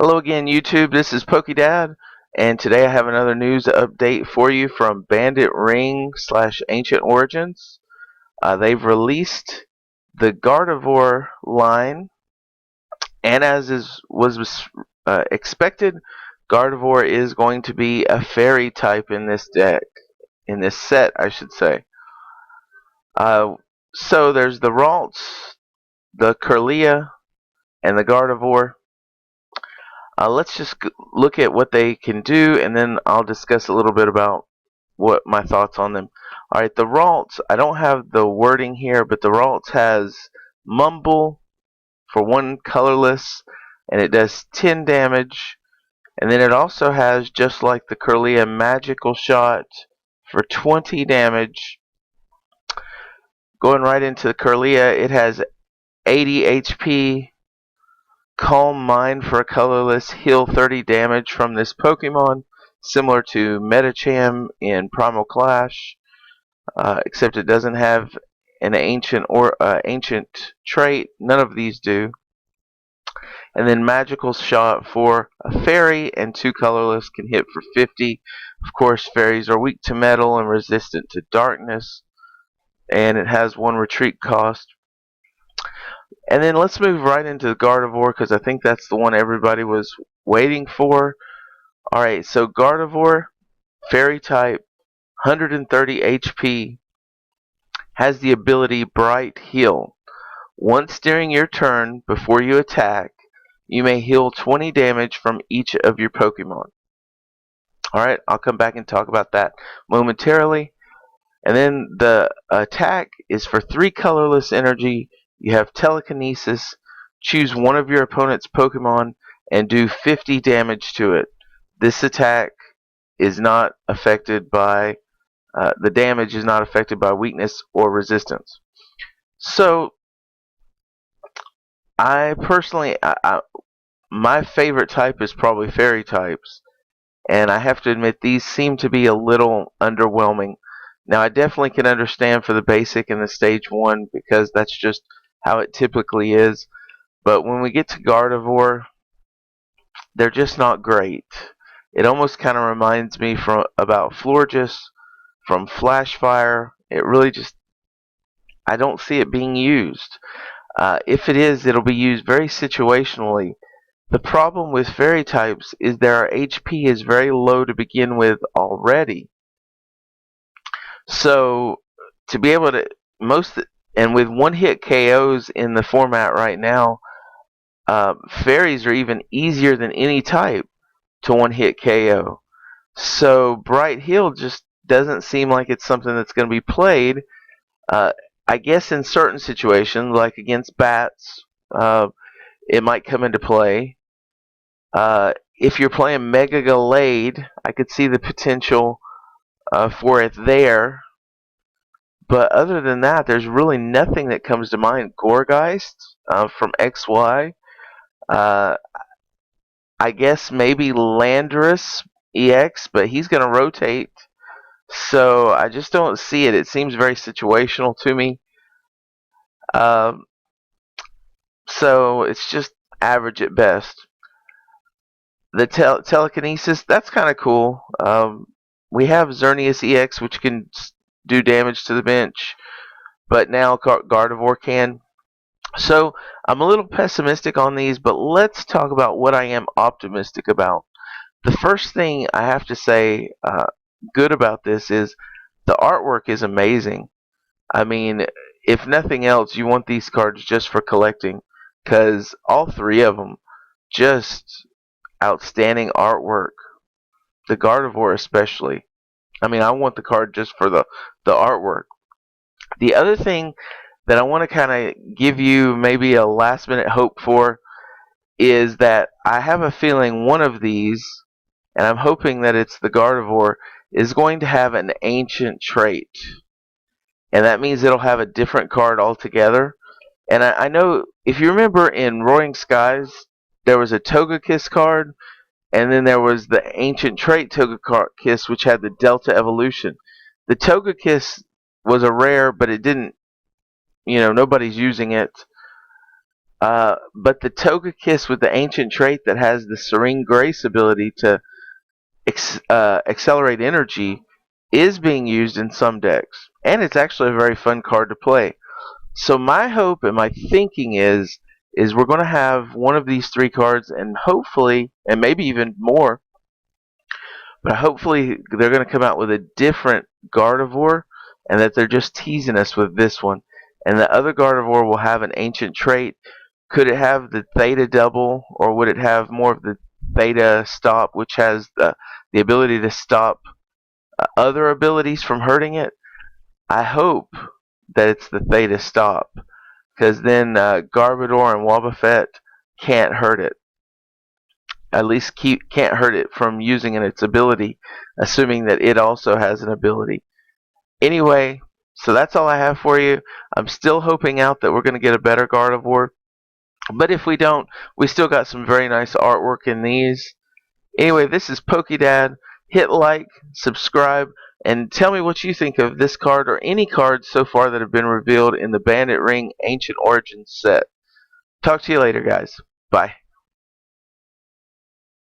Hello again, YouTube. This is PokeDad, and today I have another news update for you from Bandit Ring / Ancient Origins. They've released the Gardevoir line, and as was expected, Gardevoir is going to be a fairy type in this deck, in this set, I should say. Uh, so there's the Ralts, the Kirlia, and the Gardevoir. Let's just look at what they can do, and then I'll discuss a little bit about what my thoughts on them. Alright, the Ralts, I don't have the wording here, but the Ralts has Mumble for one colorless, and it does 10 damage. And then it also has, just like the Kirlia, Magical Shot for 20 damage. Going right into the Kirlia, it has 80 HP. Calm Mind for a colorless, heal 30 damage from this Pokemon, similar to Medicham in Primal Clash, except it doesn't have an ancient trait. None of these do. And then Magical Shot for a fairy, and two colorless can hit for 50. Of course, fairies are weak to metal and resistant to darkness, and it has one retreat cost. And then let's move right into the Gardevoir, because I think that's the one everybody was waiting for. Alright, so Gardevoir, Fairy type, 130 HP, has the ability Bright Heal. Once during your turn, before you attack, you may heal 20 damage from each of your Pokemon. Alright, I'll come back and talk about that momentarily. And then the attack is for 3 colorless energy. You have Telekinesis. Choose one of your opponent's Pokemon and do 50 damage to it. This attack is not affected by the damage is not affected by weakness or resistance. So I personally, my favorite type is probably fairy types, and I have to admit these seem to be a little underwhelming. Now I definitely can understand for the basic and the stage 1 because that's just how it typically is. But when we get to Gardevoir, they're just not great. It almost kind of reminds me about Florges from Flashfire. It really just, I don't see it being used. If it is, it'll be used very situationally. The problem with fairy types is their HP is very low to begin with already. So to be able to and with one hit KOs in the format right now, fairies are even easier than any type to one hit KO. So Bright Heal just doesn't seem like it's something that's going to be played. I guess in certain situations, like against bats, it might come into play. If you're playing Mega Gallade, I could see the potential for it there. But other than that, there's really nothing that comes to mind. Gourgeist from XY. I guess maybe Landorus EX, but he's going to rotate. So I just don't see it. It seems very situational to me. So it's just average at best. The telekinesis, that's kind of cool. We have Xerneas EX, which can do damage to the bench, but now Gardevoir can. So I'm a little pessimistic on these, but let's talk about what I am optimistic about. The first thing I have to say good about this is the artwork is amazing. I mean, if nothing else, you want these cards just for collecting, because all three of them, just outstanding artwork. The Gardevoir especially. I mean, I want the card just for the artwork. The other thing that I want to kind of give you maybe a last minute hope for is that I have a feeling one of these, and I'm hoping that it's the Gardevoir, is going to have an ancient trait. And that means it'll have a different card altogether. And I know, if you remember in Roaring Skies, there was a Togekiss card, and then there was the ancient trait Togekiss, which had the Delta evolution. The Togekiss was a rare, but it didn't, nobody's using it. But the Togekiss with the ancient trait that has the Serene Grace ability to accelerate energy is being used in some decks, and it's actually a very fun card to play. So my hope and my thinking is we're going to have one of these three cards, and hopefully, and maybe even more, but hopefully they're going to come out with a different Gardevoir, and that they're just teasing us with this one. And the other Gardevoir will have an ancient trait. Could it have the Theta double, or would it have more of the Theta stop, which has the ability to stop other abilities from hurting it? I hope that it's the Theta stop, because then Garbodor and Wobbuffet can't hurt it. At least can't hurt it from using its ability, assuming that it also has an ability. Anyway, so that's all I have for you. I'm still hoping out that we're going to get a better Gardevoir, but if we don't, we still got some very nice artwork in these. Anyway, this is PokeDad. Hit like, subscribe, and tell me what you think of this card or any cards so far that have been revealed in the Bandit Ring Ancient Origins set. Talk to you later, guys. Bye.